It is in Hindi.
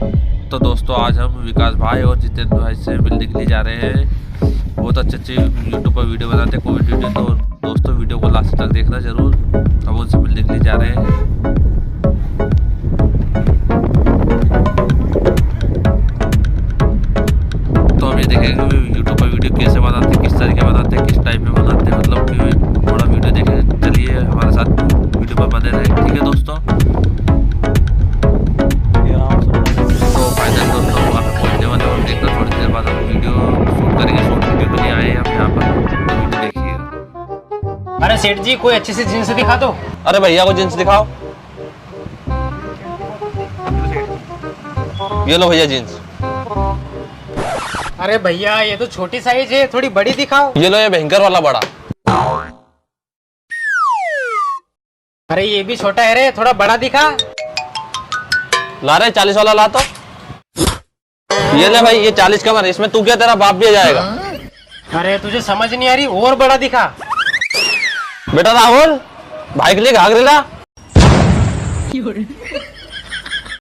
तो दोस्तों आज हम विकास भाई और जितेंद्र भाई से मिलने के लिए जा रहे हैं। बहुत अच्छे यूट्यूब पर वीडियो बनाते हैं, कोविड वीडियो। तो दोस्तों वीडियो को लास्ट तक देखना जरूर। हम उनसे मिलने के लिए जा रहे हैं। तो हम ये देखेंगे यूट्यूब पर वीडियो कैसे बनाते हैं, किस तरीके बनाते हैं, किस टाइप में बनाते हैं, मतलब कि थोड़ा वीडियो देखें। चलिए हमारे साथ वीडियो पर बने रहे, ठीक है दोस्तों। तो फाइनल दोस्तों वहाँ पे पहुँचने वाले और देखना थोड़ी देर बाद हम वीडियो शूट करेंगे। शूट वीडियो के लिए आए हैं हम यहाँ पर, तो वीडियो देखिए। अरे सेठ जी कोई अच्छी सी जींस दिखा दो। अरे भैया को जींस दिखाओ। ये लो भैया जींस। अरे भैया ये तो छोटी साइज है, थोड़ी बड़ी दिखाओ। ये लो ये भयंकर वाला बड़ा। अरे ये भी छोटा है रे, थोड़ा बड़ा दिखा। ला रहे 40 वाला ला तो। ये ले भाई, ये 40 कमर, इसमें तू क्या तेरा बाप भी आ जाएगा। अरे तुझे समझ नहीं आ रही, और बड़ा दिखा। बेटा राहुल भाई के लिए घाघरे ला।